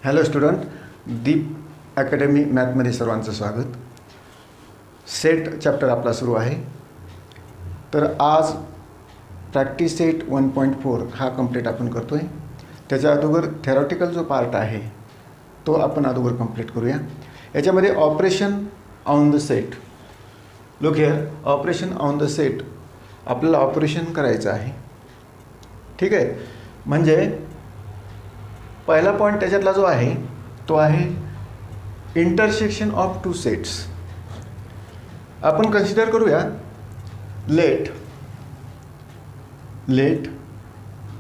Hello student, दीप academy मॅथमध्ये सर्वांचं स्वागत. Set chapter आपला सुरू आहे. तर आज प्रॅक्टिस सेट 1.4 हा कंप्लीट आपण करतो आहे. त्याच्या अगोदर थेरॉटिकल जो पार्ट आहे तो आपण अगोदर कंप्लीट करूया. याच्यामध्ये operation on the set. Look here, operation on the set आपल्याला ऑपरेशन करायचं आहे. ठीक आहे, म्हणजे पहिला पॉईंट त्याच्यातला जो आहे तो आहे इंटरसेक्शन ऑफ टू सेट्स. आपण कन्सिडर करूया let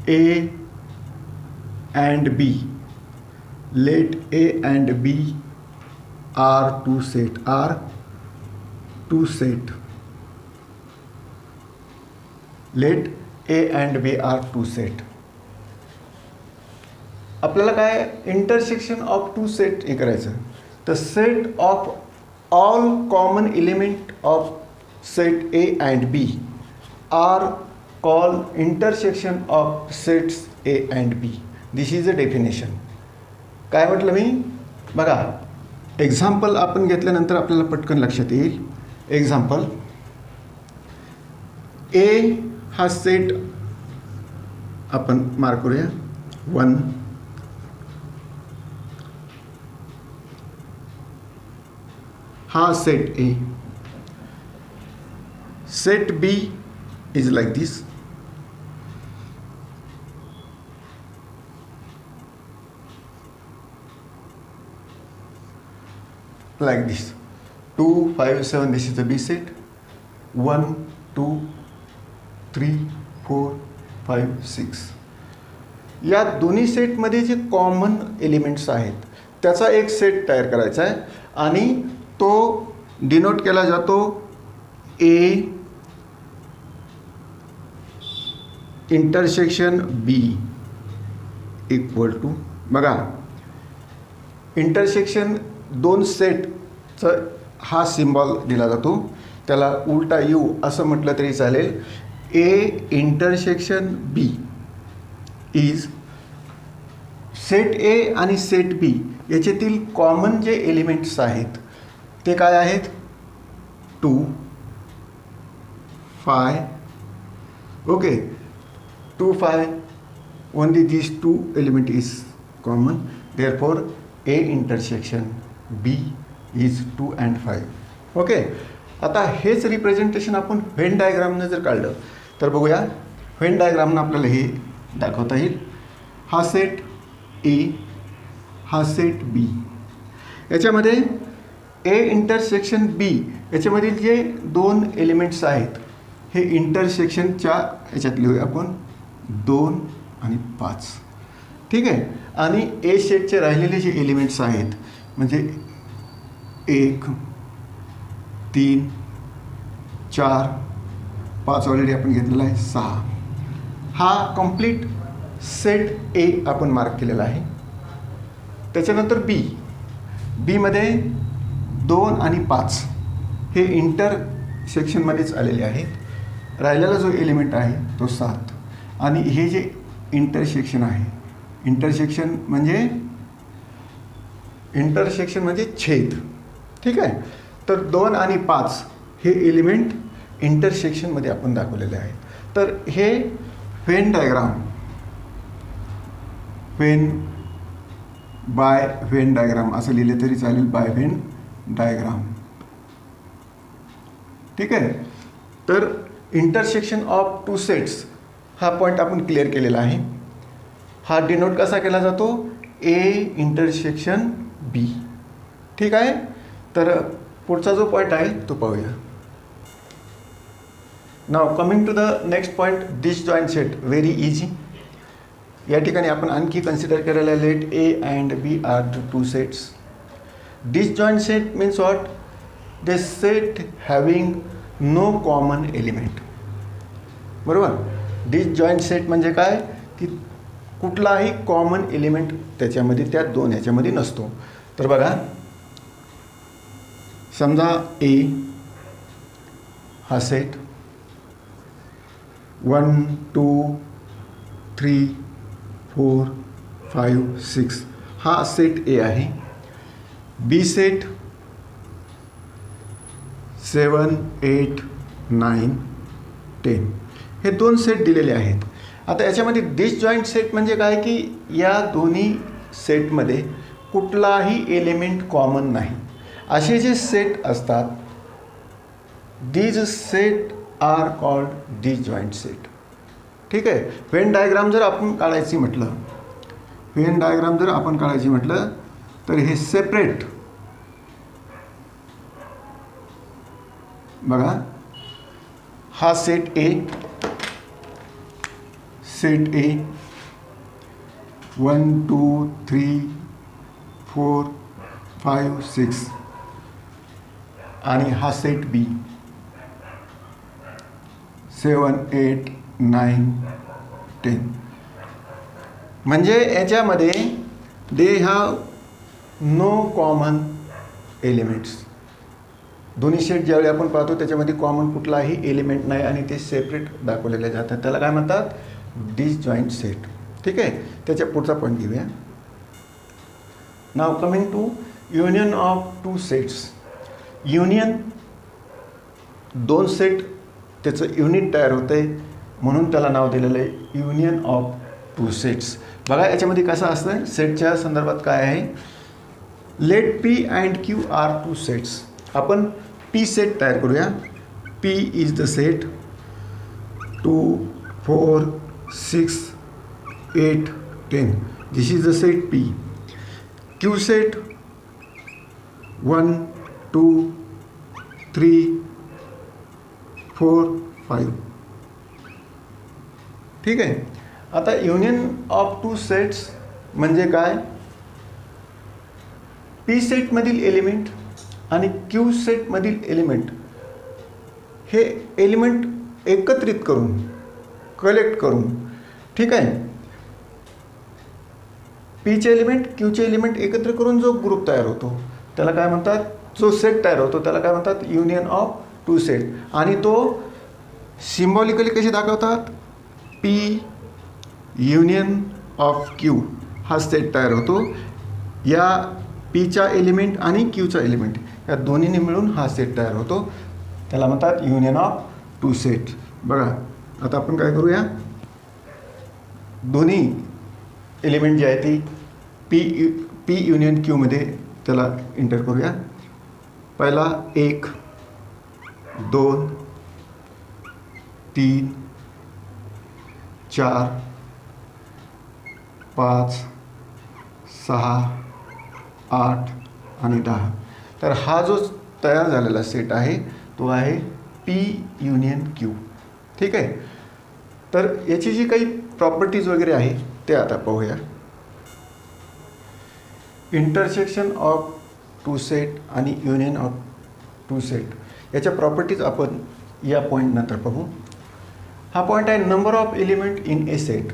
A and B. Let A and B are two set. Let A and B are two set. आपल्याला काय इंटरसेक्शन ऑफ टू सेट हे करायचं. तर set of all common element of set A and B are call intersection of sets A and B. This is a definition. काय म्हटलं मी? बघा, example आपण घेतल्यानंतर आपल्याला पटकन लक्षात येईल. एक्झाम्पल, ए हा सेट आपण मार्क करूया 1. हा set A. Set B is like this. like this 2 5 7. this is the B set. 1 2 3 4 5 6. या दोन्ही सेटमध्ये जे कॉमन एलिमेंट्स आहेत त्याचा एक सेट तयार करायचा आहे आणि तो डिनोट केला जातो A intersection B equal to. बघा, इंटरसेक्शन दोन सेटचं हा सिम्बॉल दिला जातो. त्याला उलटा यू असं म्हटलं तरी चालेल. A intersection B is set A आणि सेट बी याच्यातील कॉमन जे एलिमेंट्स आहेत ते काय आहेत? 2 5. Okay, 2 5. Only this 2 element is common. Therefore A intersection B is 2 and 5. Okay, आता हेच रिप्रेझेंटेशन आपण व्हेन डायग्रामनं जर काढलं तर बघूया. व्हेन डायग्रामनं आपल्याला हे दाखवता येईल. हा सेट ए, हा सेट बी. याच्यामध्ये ए इंटरसेक्शन बी याच्यामधील जे दोन एलिमेंट्स आहेत हे इंटरसेक्शनच्या याच्यात लिहूया आपण 2 आणि 5. ठीक आहे. आणि ए सेटचे राहिलेले जे एलिमेंट्स आहेत म्हणजे 1 3 4 5 ऑलरेडी आपण घेतलेला आहे 6. हा कंप्लीट सेट ए आपण मार्क केलेला आहे. त्याच्यानंतर बीमध्ये 2 आणि 5 हे इंटरसेक्शनमध्येच आलेले आहेत. राहिलेला जो एलिमेंट आहे तो 7. आणि हे जे इंटरसेक्शन आहे, इंटरसेक्शन म्हणजे छेद. ठीक आहे. तर 2 आणि 5 हे एलिमेंट इंटरसेक्शनमध्ये आपण दाखवलेले आहेत. तर हे Venn diagram, by Venn diagram असं लिहिले तरी चालेल. By Venn diagram. ठीक आहे. तर इंटरसेक्शन ऑफ टू सेट्स हा पॉईंट आपण क्लिअर केलेला आहे. हा डिनोट कसा केला जातो? A intersection B. ठीक आहे. तर पुढचा जो पॉईंट आहे तो पाहूया. Now coming to the next point, disjoint set. Very easy. या ठिकाणी आपण आणखी कन्सिडर केलेलं आहे let A and B are two sets. Disjoint set means what? They set having no common element. बरोबर. डिसजॉईंट सेट म्हणजे काय की कुठलाही कॉमन एलिमेंट त्याच्यामध्ये, त्या दोन ह्याच्यामध्ये नसतो. तर बघा, समजा ए हा सेट 1 2 3 4 5 6 हा सेट ए आहे, बी सेट 7, 8, 9, 10 हे दोन सेट दिलेले आहेत. आता याच्यामध्ये डिसजॉईंट सेट म्हणजे काय की या दोन्ही सेटमध्ये कुठलाही एलिमेंट कॉमन नाही. असे जे सेट असतात these set are called disjoint set. ठीक आहे. व्हेन डायग्राम जर आपण काढायची म्हटलं तर हे सेपरेट बघा, हा सेट ए 1 2 3 4 5 6 आणि हा सेट बी 7 8 9 10. म्हणजे याच्यामध्ये they have no common elements. दोन्ही सेट ज्यावेळी आपण पाहतो त्याच्यामध्ये कॉमन कुठलाही एलिमेंट नाही आणि ते सेपरेट दाखवलेले जातात. त्याला काय म्हणतात? Disjoint set. ठीक आहे. त्याच्या पुढचा पॉईंट घेऊया. Now coming to union of two sets. Union दोन सेट त्याचं युनिट तयार होतं आहे म्हणून त्याला नाव दिलेलं आहे युनियन ऑफ टू सेट्स. बघा याच्यामध्ये कसं असतं, सेटच्या संदर्भात काय आहे. Let P and Q are two sets. आपण पी सेट तयार करूया. P is the set 2 4 6 8 10. This is the set P. Q set 1 2 3 4 5. ठीक आहे. आता युनियन ऑफ टू सेट्स म्हणजे काय, पी सेटमधील एलिमेंट आणि क्यू सेटमधील एलिमेंट हे एलिमेंट एकत्रित करून कलेक्ट करून, ठीक आहे, पीचे एलिमेंट क्यूचे एलिमेंट एकत्र करून जो ग्रुप तयार होतो त्याला काय म्हणतात, जो सेट तयार होतो त्याला काय म्हणतात, युनियन ऑफ टू सेट. आणि तो सिम्बॉलिकली कसे दाखवतात, पी युनियन ऑफ क्यू हा सेट तयार होतो. या पीचा एलिमेंट आणि क्यूचा एलिमेंट या दोन्हीने मिळून हा सेट तयार होतो, त्याला म्हणतात युनियन ऑफ टू सेट. बघा आता आपण काय करूया, दोन्ही एलिमेंट जे आहे ती पी युनियन क्यूमध्ये त्याला इंटर करूया. पहिला 1 2 3 4 5 6 8 आणि 10. तर हा जो तयार झालेला सेट आहे तो आहे पी युनियन क्यू. ठीक आहे. तर याची जी काही प्रॉपर्टीज वगैरे आहे ते आता पाहूया. इंटरसेक्शन ऑफ टू सेट आणि युनियन ऑफ टू सेट याच्या प्रॉपर्टीज आपण या पॉईंट नंतर पाहू. हा पॉईंट आहे number of element in a set.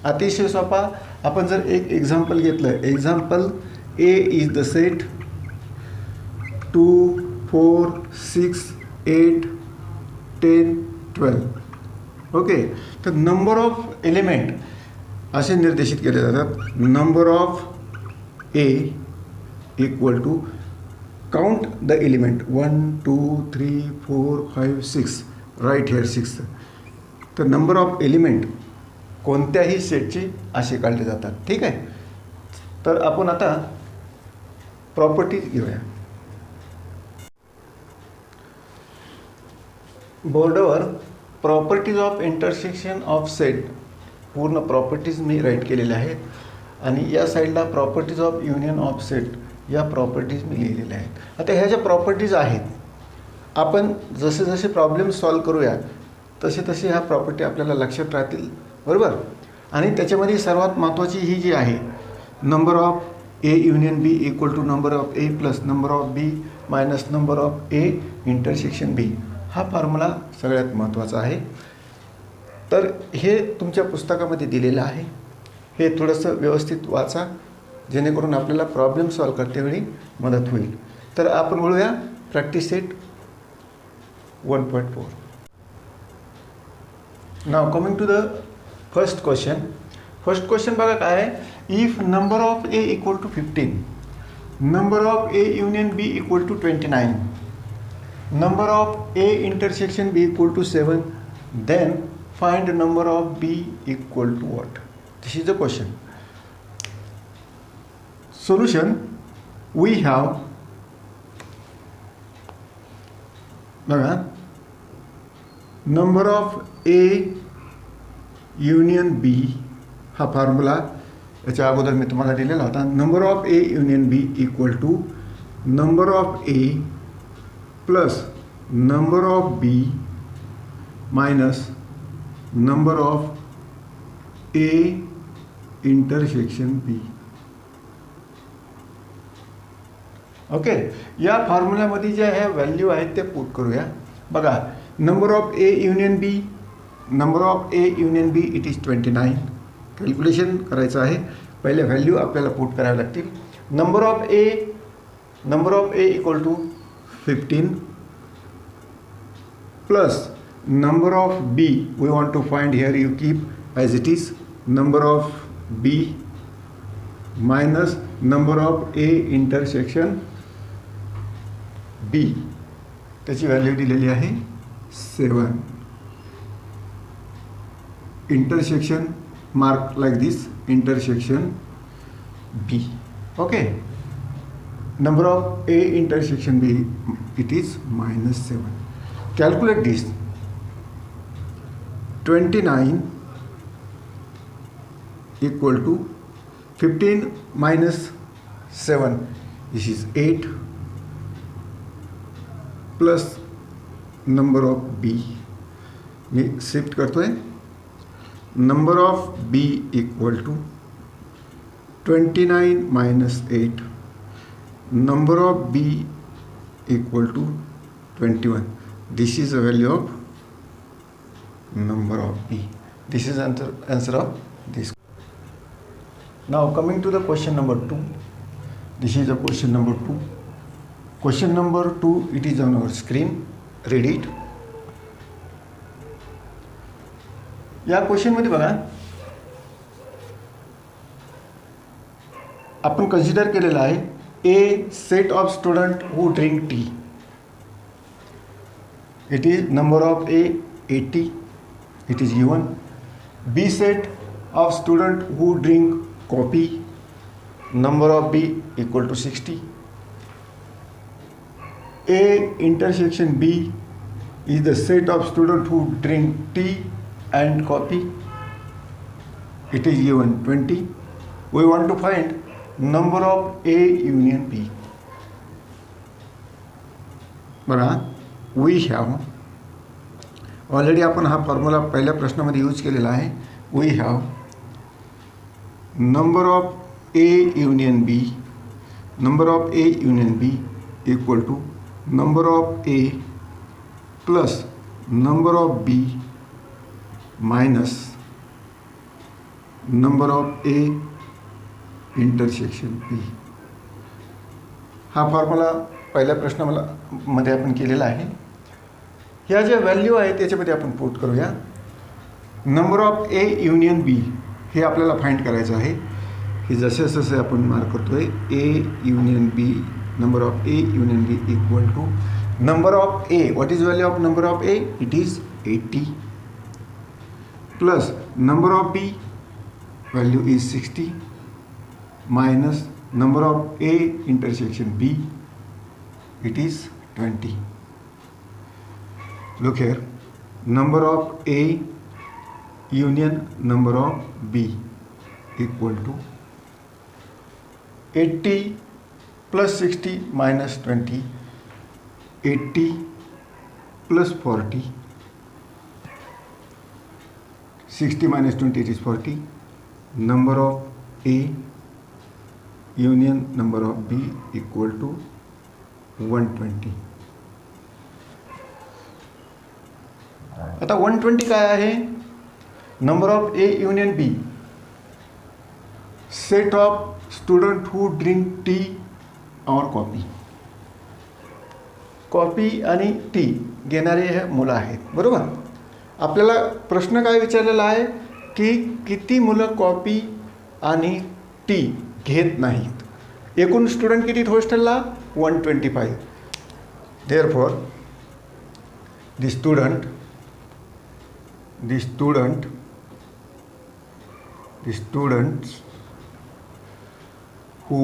अतिशय सोपा. आपण जर एक एक्झाम्पल घेतलं, example A is the set 2 4 6 8 10 12. Okay. तर नंबर ऑफ एलिमेंट असे निर्देशित केले जातात. Number of A equal to count the element 1 2 3 4 5 6. Right here 6. तर नंबर ऑफ एलिमेंट कोणत्याही सेटचे असे काढले जातात. ठीक आहे. तर आपण आता प्रॉपर्टीज घेऊया. बोर्डवर properties of intersection of set पूर्ण प्रॉपर्टीज मी राईट केलेल्या आहेत आणि या साईडला properties of union of set या प्रॉपर्टीज मी लिहिलेल्या आहेत. आता ह्या ज्या प्रॉपर्टीज आहेत, आपण जसे जसे प्रॉब्लेम सॉल्व करूया तसे तसे ह्या प्रॉपर्टी आपल्याला लक्षात राहतील, बरोबर. आणि त्याच्यामध्ये सर्वात महत्त्वाची ही जी आहे, number of A union B equal to number of A plus number of B minus number of A intersection B, हा फॉर्म्युला सगळ्यात महत्त्वाचा आहे. तर हे तुमच्या पुस्तकामध्ये दिलेलं आहे. हे थोडंसं व्यवस्थित वाचा जेणेकरून आपल्याला प्रॉब्लेम सॉल्व करतेवेळी मदत होईल. तर आपण बोलूया practice set 1.4. Now coming to the first question. First question बघा काय आहे, If number of A equal to 15, number of A union B equal to 29, number of A intersection B equal to 7, then find number of B equal to what? This is the question. Solution, we have number of A union B, हा formula याच्या अगोदर मी तुम्हाला दिलेला होता. Number of A union B equal to number of A plus number of B minus number of A intersection B. Okay, या फॉर्म्युल्यामध्ये ज्या ह्या व्हॅल्यू आहेत ते पुट करूया. बघा, number of A union B, number of A union B it is 29. Calculation करायचं आहे. पहिले व्हॅल्यू आपल्याला पुट करावे लागतील. Number of A equal to 15 plus number of B we want to find here, you keep as it is, number of B minus number of A intersection B, त्याची value दिलेली आहे 7. Intersection mark like this, intersection B. Okay, number of A intersection B it is -7. Calculate this. 29 equal to 15 minus 7, this is 8, plus number of B, मी shift करतोय. Number of B equal to 29 minus 8, number of B equal to 21. This is the value of number of B. This is answer of this. Now coming to the question number 2. This is the question number 2. Question number 2, it is on our screen. Read it. या question मध्ये बघा, आपण consider केलेला आहे A set of student who drink tea. It is number of A 80, it is given. B set of student who drink coffee, number of B equal to 60. A intersection B is the set of student who drink tea and coffee, it is given 20. We want to find number of A union B. बघा, we have already आपण हा formula पहिल्या प्रश्नामध्ये use केलेला आहे. We have number of A union B, number of A union B equal to number of A plus number of B minus number of A intersection B. हा formula पहिल्या प्रश्नामध्ये आपण केलेला आहे. ह्या ज्या व्हॅल्यू आहेत त्याच्यामध्ये आपण पुट करूया. Number of A union B हे आपल्याला फाइंड करायचं आहे. हे जसे जसे आपण मार्क करतोय, A union B, number of A union B equal to number of A. What is value of number of A? It is 80 plus number of B value is 60 minus number of A intersection B, it is 20. Look here, number of A union number of B equal to 80 plus 60 minus 20, 80 plus 40, 60 minus 20 it is 40. Number of A union number of B equal to 120. आता 120 काय आहे? Number of A union B, set of student who drink tea और coffee. Coffee आणि tea घेणारे हे मुलं आहेत, बरोबर. आपल्याला प्रश्न काय विचारलेला आहे की किती मुलं कॉफी आणि टी घेत नाहीत. एकूण स्टुडंट किती हॉस्टेलला 125. Therefore the students who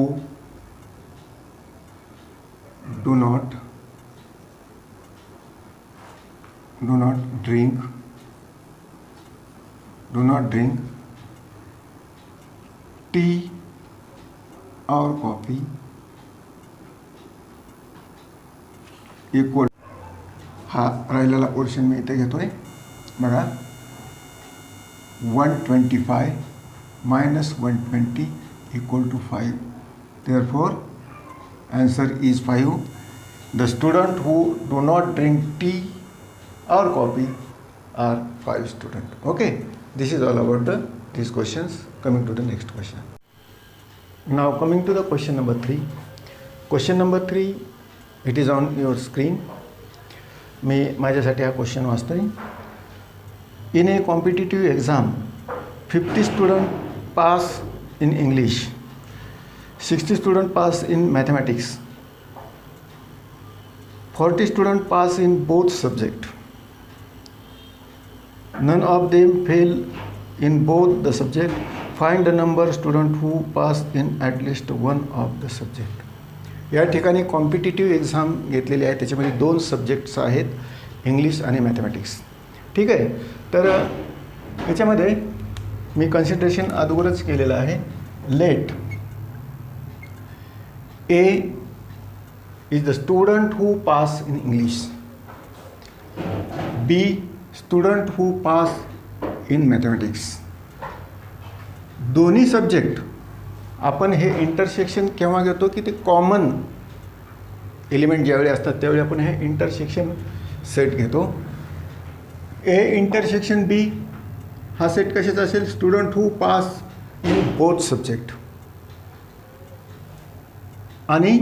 do not drink tea or coffee equal. हा राहिलेला पोर्शन मी इथे घेतोय बघा. 125 minus 120 equal to 5. Therefore, answer is 5. The students who do not drink tea or coffee are 5 students. Okay, this is all about these questions. Coming to the next question. Now coming to the question number 3. Question number 3, it is on your screen. मी माझ्यासाठी हा question वाचतो आहे. In a competitive exam 50 student pass in English, 60 student pass in mathematics, 40 student pass in both subject. None of them fail in both the subject. Find the number student who pass in at least one of the subject. या ठिकाणी competitive exam घेतलेली आहे, त्याच्यामध्ये 2 subjects आहेत, English आणि mathematics. ठीक आहे. तर याच्यामध्ये मी कन्सिडरेशन अगोदरच केलेलं आहे. Let A is the student who pass in English, B student who pass in mathematics. दोन्ही सब्जेक्ट आपण हे इंटरसेक्शन केव्हा घेतो की ते कॉमन एलिमेंट ज्यावेळी असतात त्यावेळी आपण हे इंटरसेक्शन सेट घेतो. ए इंटरसेक्शन बी हा सेट कशाचा असेल, student who pass in both subject. आणि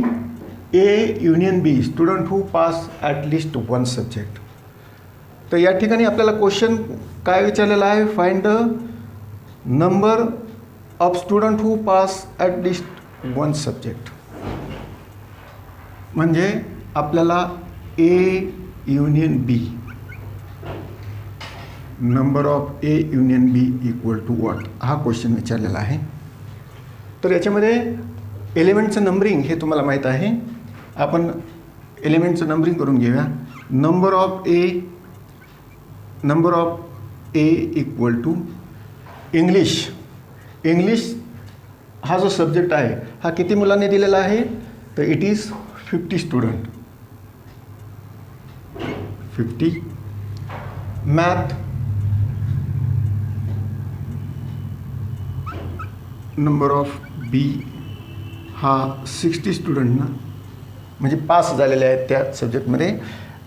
A union B student who pass at least one subject. तर या ठिकाणी आपल्याला क्वेश्चन काय विचारलेला आहे, find the number of student who pass at least one subject. म्हणजे आपल्याला A union B, number of A union B equal to what, हा क्वेश्चन विचारलेला आहे. तर याच्यामध्ये एलिमेंटचं नंबरिंग हे तुम्हाला माहीत आहे. आपण एलिमेंटचं नंबरिंग करून घेऊया. Number of A equal to English. English हा जो सब्जेक्ट आहे हा किती मुलांनी दिलेला आहे, तर it is 50 student. 50. Math number of B हा 60 स्टुडंटना म्हणजे पास झालेले आहेत त्या सब्जेक्टमध्ये.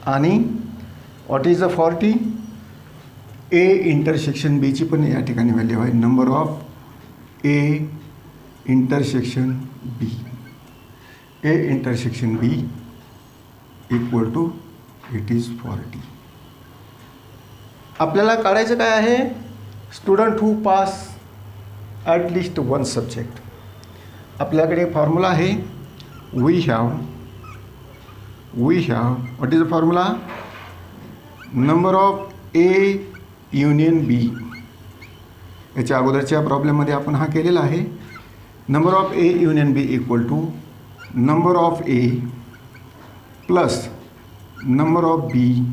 आणि what is the 40, A intersection बीची पण या ठिकाणी व्हॅल्यू आहे. Number of A intersection B, A intersection B equal to it is 40. आपल्याला काढायचं काय आहे, student who pass at least one subject. आपल्याकडे फॉर्म्युला आहे, we have what is the formula, number of A union B. याच्या अगोदरच्या प्रॉब्लेममध्ये आपण हा केलेला आहे. Number of A union B equal to number of A plus number of B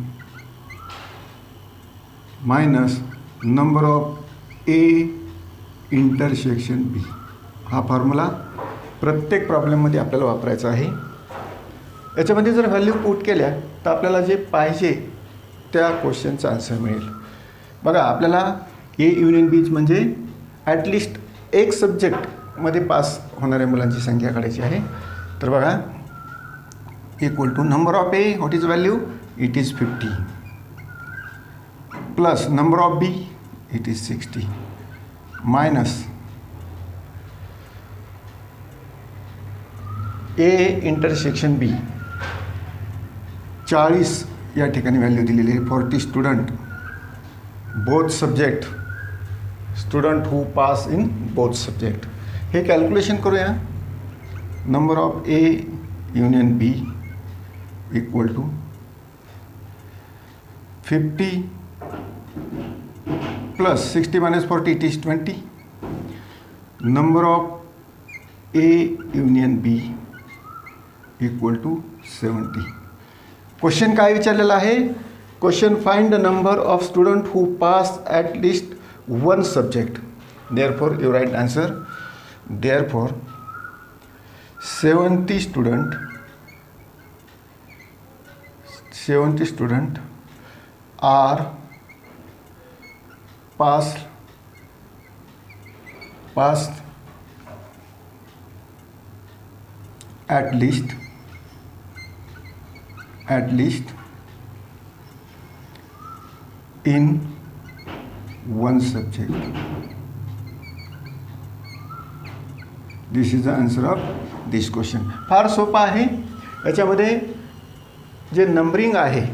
minus number of A intersection B. हा formula प्रत्येक प्रॉब्लेममध्ये आपल्याला वापरायचा आहे. याच्यामध्ये जर व्हॅल्यू पुट केल्या तर आपल्याला जे पाहिजे त्या क्वेश्चनचा आन्सर मिळेल. बघा, आपल्याला ए युनियन बीज म्हणजे ॲटलिस्ट एक सब्जेक्टमध्ये पास होणाऱ्या मुलांची संख्या काढायची आहे. तर बघा, equal to number of A, what is value, it is 50 plus number of B, it is 60 minus A intersection B 40 या ठिकाणी व्हॅल्यू दिलेली आहे. 40 student both subject, student who pass in both subject. हे कॅल्क्युलेशन करूया. Number of A union B equal to 50 plus 60 minus 40, it is 20. Number of A union B equal to 70. Question काय विचारलेला आहे? Question find the number of student who pass at least one subject. Therefore you right answer. Therefore 70 student are passed at least in one subject. This is the answer of this question. फार सोपा आहे. याच्यामध्ये जे numbering आहे,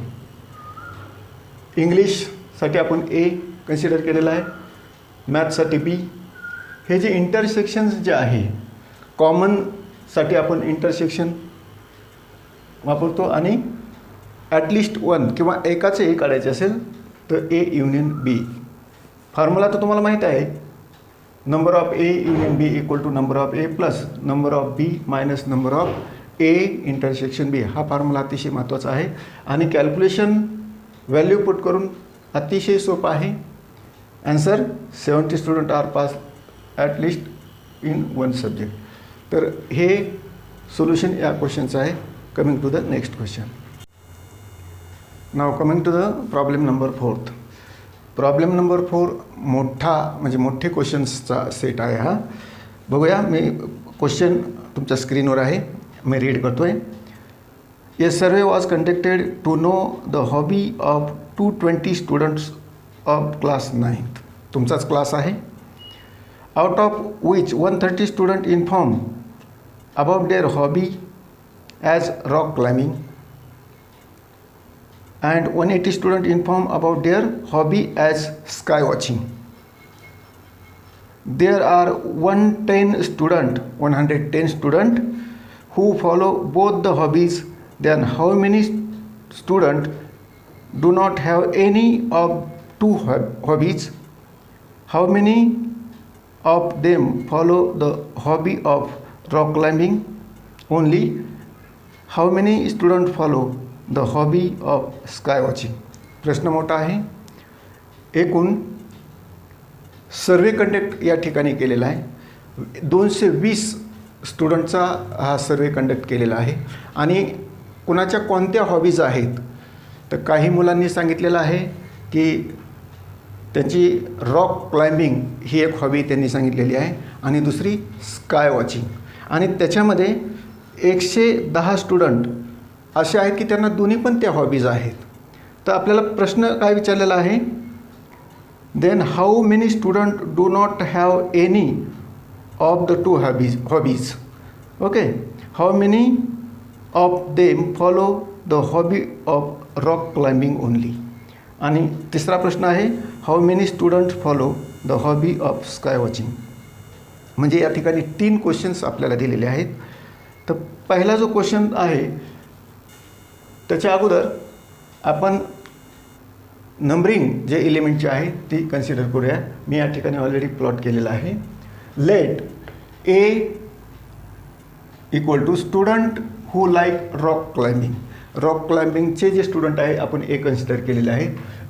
इंग्लिशसाठी आपण A consider केलेलं आहे, मॅथ्ससाठी बी. हे जे इंटरसेक्शन्स जे आहे, कॉमनसाठी आपण इंटरसेक्शन वापरतो आणि ॲटलिस्ट वन किंवा एकाचं ए काढायचे असेल तर ए युनियन बी. फॉर्म्युला तर तुम्हाला माहीत आहे. Number of A union B equal to number of A plus number of B minus number of A intersection B. हा फॉर्म्युला अतिशय महत्त्वाचा आहे आणि कॅल्क्युलेशन व्हॅल्यू पुट करून अतिशय सोपा आहे. Answer 70 student R pass at least in one subject. तर हे सोल्युशन या क्वेश्चनचं आहे. Coming to the next question. Now coming to the problem number 4. Problem number 4 मोठा म्हणजे मोठे क्वेश्चन्सचा सेट आहे हा. बघूया. मी क्वेश्चन तुमच्या स्क्रीनवर आहे, मी रीड करतो आहे. A survey was conducted to know the hobby of 220 students of class 9th. तुमचाच क्लास आहे. Out of which 130 students informed about their hobby as rock climbing and 180 students informed about their hobby as sky watching. There are 110 students who follow both the hobbies. Then how many students do not have any of two hobbies? How many of them follow the hobby of rock climbing only? How many students follow the hobby of sky watching? प्रश्न मोठा आहे. एकूण survey conduct या ठिकाणी केलेला आहे. 220 स्टुडंटचा हा survey conduct केलेला आहे आणि कुणाच्या कोणत्या हॉबीज आहेत तर काही मुलांनी सांगितलेलं आहे की त्यांची रॉक क्लाइम्बिंग ही एक हॉबी त्यांनी सांगितलेली आहे आणि दुसरी स्काय वॉचिंग. आणि त्याच्यामध्ये 110 स्टुडंट असे आहेत की त्यांना दोन्ही पण त्या हॉबीज आहेत. तर आपल्याला प्रश्न काय विचारलेला आहे? Then how many student do not have any of the two hobbies. Okay. How many of them follow the hobby of rock climbing only. आणि तिसरा प्रश्न आहे how many students follow the hobby of sky watching. म्हणजे या ठिकाणी 3 questions आपल्याला दिलेले आहेत. तर पहिला जो क्वेश्चन आहे त्याच्या अगोदर आपण नंबरिंग जे एलिमेंटचे आहे ती कन्सिडर करूया. मी या ठिकाणी ऑलरेडी प्लॉट केलेला आहे. Let A equal to student who like rock climbing. Rock क्लाइम्बिंगचे जे स्टुडंट आहे आपण ए कन्सिडर केलेले आहे.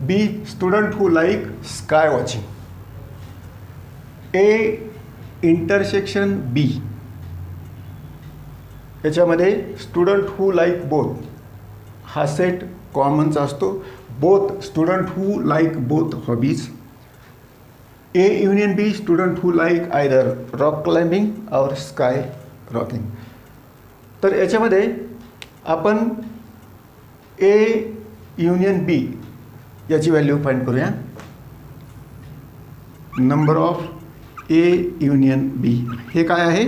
B student who like sky watching. A intersection B याच्यामध्ये स्टुडंट हू लाईक बोथ हा सेट कॉमनचा असतो. Both student who like both hobbies. A union B student who like either rock climbing or sky rocking. तर याच्यामध्ये आपण A union B याची value find करूया. Number of A union B हे काय आहे?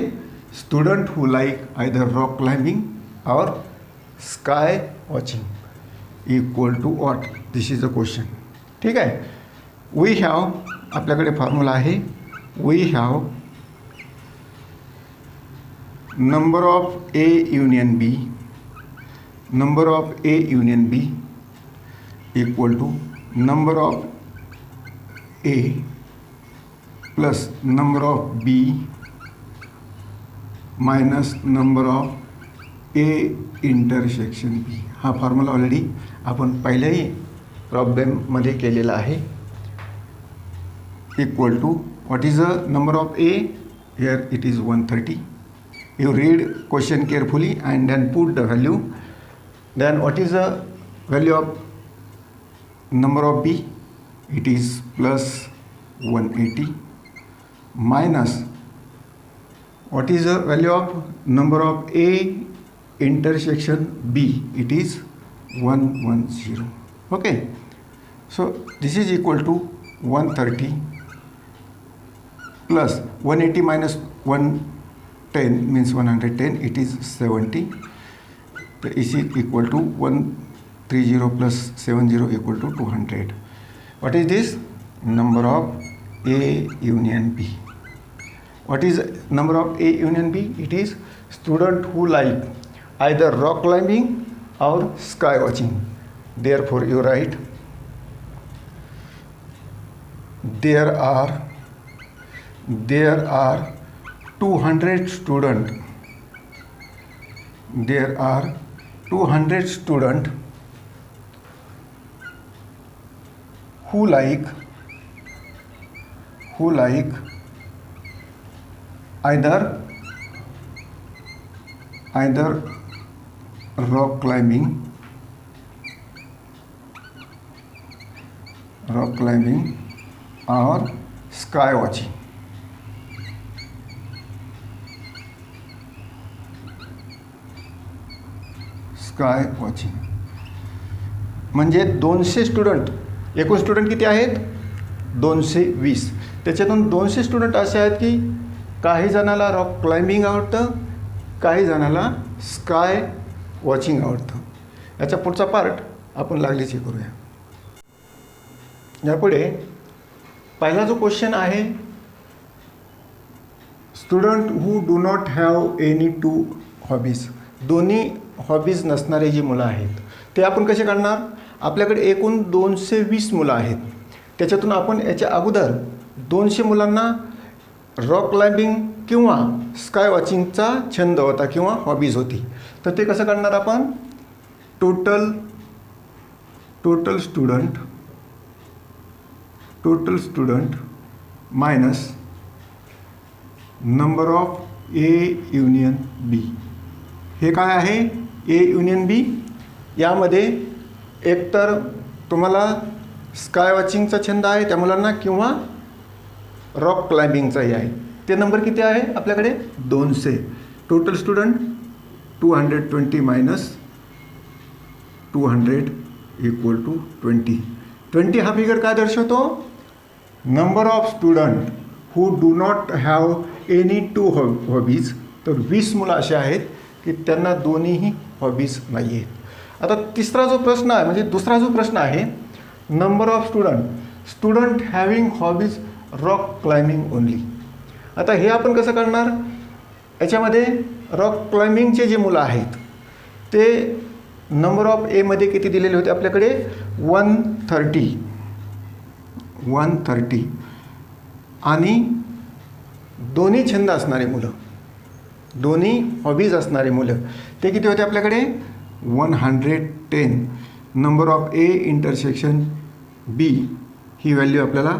Student who like either rock climbing or sky watching equal to what. This is a question. ठीक आहे. वी हॅव आपल्याकडे फॉर्म्युला आहे. We have number of A union B, number of A union B equal to number of A plus number of B minus number of A intersection B. हा formula already आपण पहिल्याही प्रॉब्लेममध्ये केलेला आहे. Equal to what is the number of A? Here it is 130. You read question carefully and then put the value. Then what is the value of number of B? It is plus 180 minus what is the value of number of A intersection B? It is 110. Okay, so this is equal to 130 plus 180 minus 110 means 110. It is 70. So is equal to 130 plus 70 equal to 200. What is this? Number of A union B. What is number of A union B? It is student who like either rock climbing or sky watching. Therefore you write there are 200 students. There are 200 students who like either rock climbing or sky watching. Sky watching. म्हणजे 200 student, एकूण student किती आहेत? 220. त्याच्यातून 200 student असे आहेत की काही जणाला rock climbing आवडतं, काही जणाला स्काय वॉचिंग आवडतं. याचा पुढचा पार्ट आपण लागलीच करूया. यापुढे पहिला जो क्वेश्चन आहे, student who do not have any two hobbies. दोन्ही हॉबीज नसणारे जी मुलं आहेत ते आपण कसे काढणार? आपल्याकडे एकूण 220 मुलं आहेत. त्याच्यातून आपण याच्या अगोदर 200 मुलांना रॉक क्लाइम्बिंग किंवा स्काय वॉचिंगचा छंद होता किंवा हॉबीज होती. तर ते कसं काढणार आपण? Total student minus number of A union B. हे काय आहे? A union B. यामध्ये एकतर तुम्हाला स्काय वॉचिंगचा छंद आहे त्या मुलांना किंवा रॉक क्लाइम्बिंगचाही आहे. ते नंबर किती आहे आपल्याकडे? 200. Total student 220 minus 200 equal to 20. 20 हा फिगर काय दर्शवतो? Number of student who do not have any two hobbies. तर 20 मुलं असे आहेत की त्यांना दोन्हीही हॉबीज नाही आहेत. आता तिसरा जो प्रश्न आहे म्हणजे दुसरा जो प्रश्न आहे, number of student having hobbies rock climbing only. आता हे आपण कसं करणार? याच्यामध्ये रॉक क्लाइम्बिंगचे जे मुलं आहेत ते नंबर ऑफ एमध्ये किती दिलेले होते आपल्याकडे? 130 आणि दोन्ही छंद असणारे मुलं, दोन्ही हॉबीज असणारे मुलं ते किती होते आपल्याकडे? 110. Number of A intersection B he value आपल्याला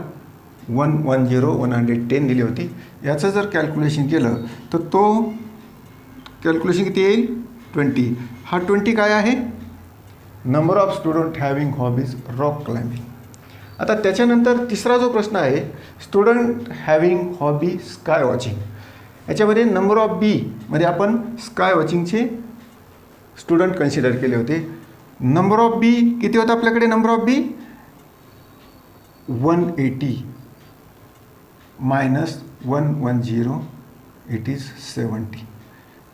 110 दिली होती. याचं जर कॅल्क्युलेशन केलं तर तो कॅल्क्युलेशन किती येईल? 20. हा 20 काय आहे? Number of student having hobbies rock climbing. आता त्याच्यानंतर तिसरा जो प्रश्न आहे, student having hobby sky watching. याच्यामध्ये नंबर ऑफ B मध्ये आपण स्काय वॉचिंगचे स्टुडंट कन्सिडर केले होते. नंबर ऑफ B किती होता आपल्याकडे? Number of B 180 minus 110 it is 70.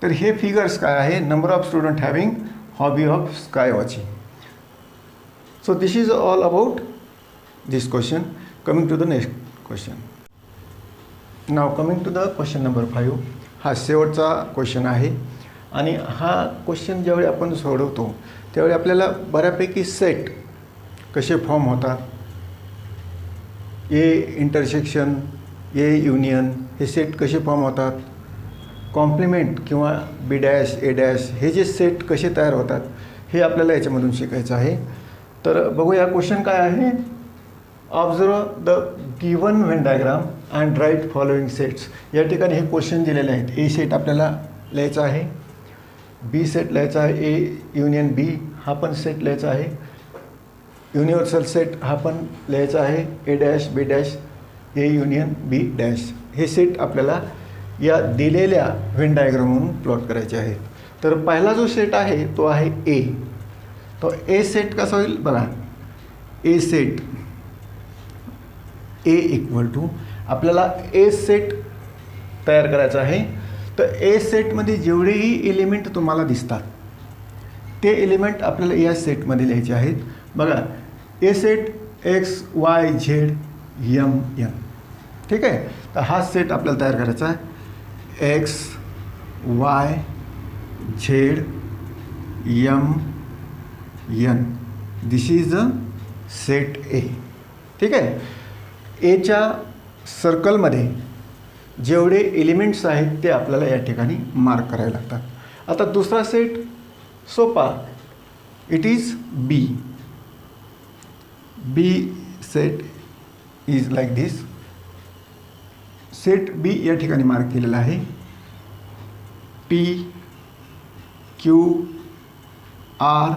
तर हे फिगर्स काय आहे? Number of student having hobby of sky watching. So this is all about this question. Coming to the next question. Now coming to the question number 5. हा शेवटचा question आहे आणि हा question ज्यावेळी आपण सोडवतो त्यावेळी आपल्याला बऱ्यापैकी सेट कसे फॉर्म होतात, ए इंटरसेक्शन, ए युनियन हे सेट कसे फॉर्म होतात, कॉम्प्लिमेंट किंवा बी डॅश ए डॅश हे जे सेट कसे तयार होतात हे आपल्याला याच्यामधून शिकायचं आहे. तर बघूया क्वेश्चन काय आहे. Observe the given Venn diagram and write following sets. या ठिकाणी हे क्वेश्चन दिलेले आहेत. ए सेट आपल्याला लिहायचा आहे, बी सेट लिहायचा आहे, ए युनियन बी हा पण सेट लिहायचा आहे, युनिव्हर्सल सेट हा पण लिहायचा आहे, A dash B dash A union B dash हे सेट आपल्याला या दिलेल्या व्हेन डायग्रामवरून प्लॉट करायचे आहेत. तर पहिला जो सेट आहे तो आहे ए. तो ए सेट कसा होईल बघा. A set A equal to आपल्याला ए सेट तयार करायचा आहे. तर ए सेटमध्ये जेवढेही एलिमेंट तुम्हाला दिसतात ते एलिमेंट आपल्याला या सेटमध्ये लिहायचे आहेत. बघा A set X Y Z M N. ठीक आहे. तर हा सेट आपल्याला तयार करायचा आहे. X Y Z M N this is a set A. ठीक आहे. एच्या सर्कलमध्ये जेवढे एलिमेंट्स आहेत ते आपल्याला या ठिकाणी मार्क करावे लागतात. आता दुसरा सेट सोपा. It is B. B set is like this. Set B या ठिकाणी मार्क केलेला आहे. P Q R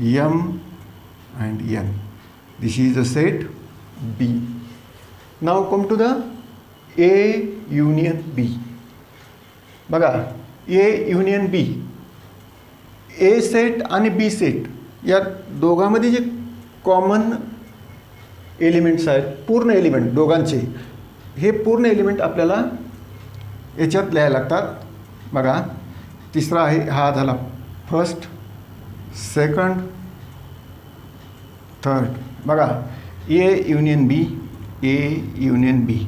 M and N this is a set B. Now come to the A union B. बघा A union B. A set आणि बी set या दोघांमध्ये जे common elements आहेत, पूर्ण एलिमेंट दोघांचे, हे पूर्ण एलिमेंट आपल्याला याच्यात लिहायला लागतात. बघा तिसरा आहे, हा झाला फर्स्ट, सेकंड, थर्ड. बघा A union B, A union B.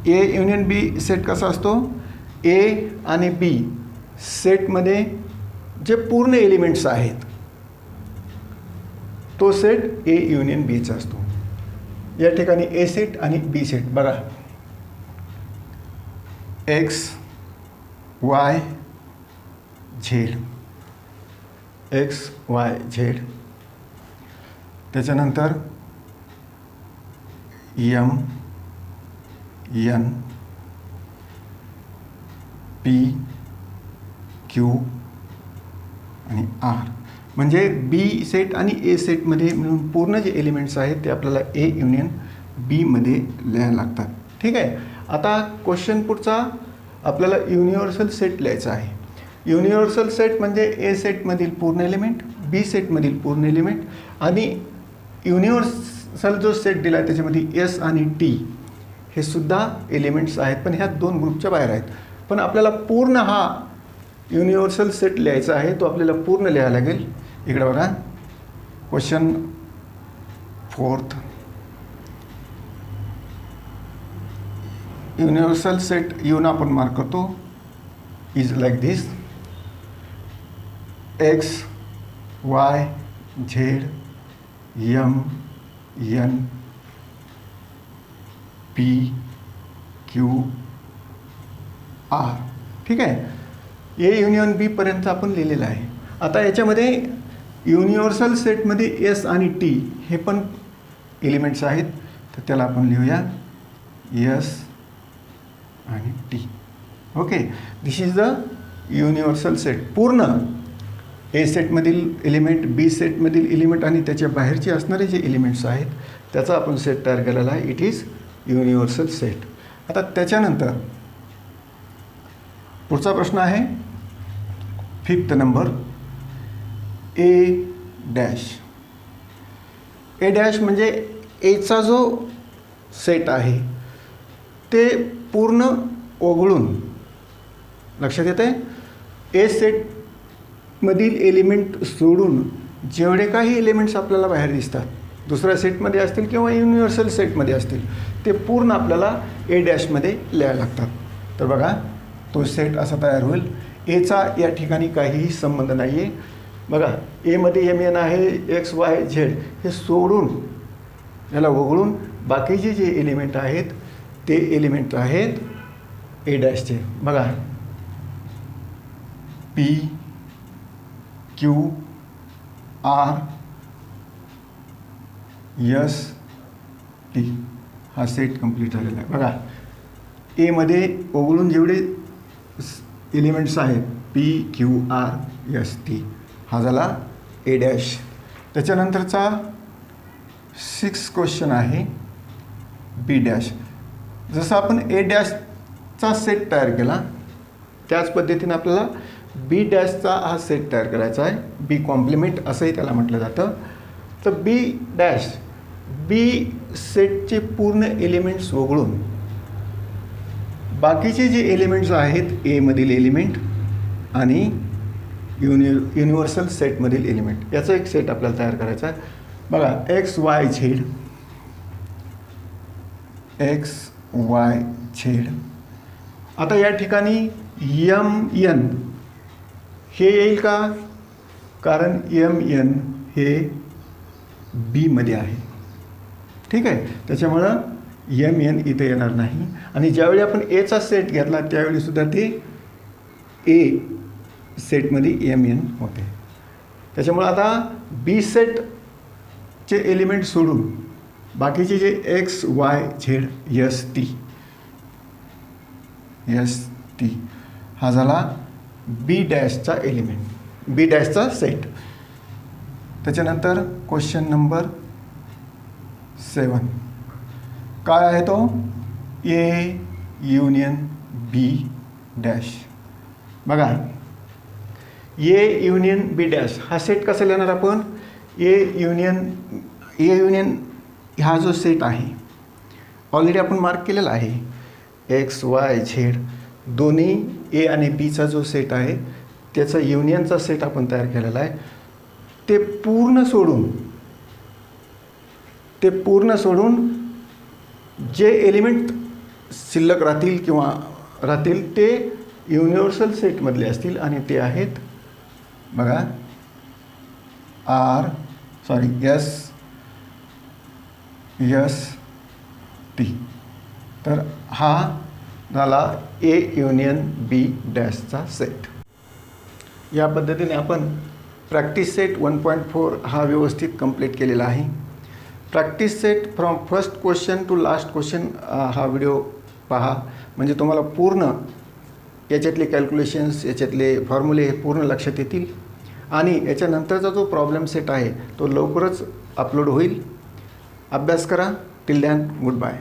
A union B set कसा असतो. ए आणि बी सेटमध्ये जे पूर्ण एलिमेंट्स आहेत तो सेट ए युनियन बीचा असतो. या ठिकाणी ए सेट आणि बी सेट बघा. X Y Z, x Y Z. त्याच्यानंतर यम एन पी क्यू आणि आर. म्हणजे बी सेट आणि ए सेटमध्ये मिळून पूर्ण जे एलिमेंट्स आहेत ते आपल्याला ए युनियन बीमध्ये लिहायला लागतात. ठीक आहे. आता क्वेश्चन पुढचा आपल्याला युनिव्हर्सल सेट लिहायचा आहे. युनिव्हर्सल सेट म्हणजे ए सेटमधील पूर्ण एलिमेंट, बी सेटमधील पूर्ण एलिमेंट आणि युनिव्हर्सल जो सेट दिला आहे त्याच्यामध्ये एस आणि टी हे सुद्धा एलिमेंट्स आहेत, पण ह्या दोन ग्रुपच्या बाहेर आहेत. पण आपल्याला पूर्ण हा युनिव्हर्सल सेट लिहायचा आहे, तो आपल्याला पूर्ण लिहायला लागेल. इकडे बघा क्वेश्चन फोर्थ. युनिव्हर्सल सेट येऊन आपण मार्क करतो. Is like this. X Y Z M N P Q R. ठीक आहे. ए युनियन बी पर्यंत आपण लिहिलेलं आहे. आता याच्यामध्ये युनिव्हर्सल सेटमध्ये एस आणि टी हे पण एलिमेंट्स आहेत, तर त्याला आपण लिहूया एस आणि T. Okay. This is the universal set. पूर्ण ए सेटमधील एलिमेंट, बी सेटमधील एलिमेंट आणि त्याच्या बाहेरचे असणारे जे एलिमेंट्स आहेत त्याचा आपण सेट तयार केलेला आहे. It is universal set. आता त्याच्यानंतर पुढचा प्रश्न आहे 5th number. A dash. A dash म्हणजे एचा जो सेट आहे ते पूर्ण ओघळून, लक्षात येत आहे, ए सेटमधील एलिमेंट सोडून जेवढे काही एलिमेंट्स आपल्याला बाहेर दिसतात, दुसऱ्या सेटमध्ये असतील किंवा युनिव्हर्सल सेटमध्ये असतील, ते पूर्ण आपल्याला ए डॅशमध्ये लिहायला लागतात. तर बघा तो सेट असा तयार होईल. एचा या ठिकाणी काहीही संबंध नाही आहे. बघा एमध्ये एम एन आहे, एक्स वाय झेड हे सोडून याला वगळून बाकीचे जे एलिमेंट आहेत ते एलिमेंट आहेत ए डॅशचे. बघा P Q R S T हा सेट कंप्लीट झालेला आहे. बघा एमध्ये वगळून जेवढे एलिमेंट्स आहेत P Q R S T हा झाला ए डॅश. त्याच्यानंतरचा 6 क्वेश्चन आहे बी डॅश. जसं आपण ए डॅशचा सेट तयार केला त्याच पद्धतीने आपल्याला बी डॅशचा हा सेट तयार करायचा आहे. बी कॉम्प्लिमेंट असंही त्याला म्हटलं जातं. तर बी डॅश बी सेटचे पूर्ण एलिमेंट्स वगळून बाकीचे जे एलिमेंट्स आहेत एमधील एलिमेंट आणि युनिव्हर्सल सेटमधील एलिमेंट याचा एक सेट आपल्याला तयार करायचा आहे. बघा x Y Z x Y Z. आता या ठिकाणी एम एन हे येईल का, कारण एम एन हे बीमध्ये आहे. ठीक आहे, त्याच्यामुळं एम एन इथे येणार नाही. आणि ज्यावेळी आपण एचा सेट घेतला त्यावेळीसुद्धा ते ए सेटमध्ये एम एन होते. त्याच्यामुळं आता बी सेटचे एलिमेंट सोडून बाकीचे जे x Y Z S T हा झाला बी डॅशचा एलिमेंट, बी डॅशचा सेट. त्याच्यानंतर क्वेश्चन नंबर 7 काय आहे तो, ए युनियन बी डॅश. बघा ए युनियन बी डॅश हा सेट कसा लिहिणार आपण, ए युनियन हा जो सेट आहे ऑलरेडी आपण मार्क केलेला आहे. एक्स वाय झेड दोन्ही ए आणि बीचा जो सेट आहे त्याचा युनियनचा सेट आपण तयार केलेला आहे. ते पूर्ण सोडून जे एलिमेंट शिल्लक राहतील ते युनिव्हर्सल सेटमधले असतील आणि ते आहेत बघा एस टी. तर हा झाला ए युनियन बी डॅशचा सेट. या पद्धतीने आपण प्रॅक्टिस सेट 1.4 हा व्यवस्थित कंप्लीट केलेला आहे. Practice set from first question to last question हा व्हिडिओ पहा, म्हणजे तुम्हाला पूर्ण याच्यातले कॅल्क्युलेशन्स याच्यातले फॉर्म्युले हे पूर्ण लक्षात येतील. आणि याच्यानंतरचा जो प्रॉब्लेम सेट आहे तो लवकरच अपलोड होईल. अभ्यास करा. Till then good bye.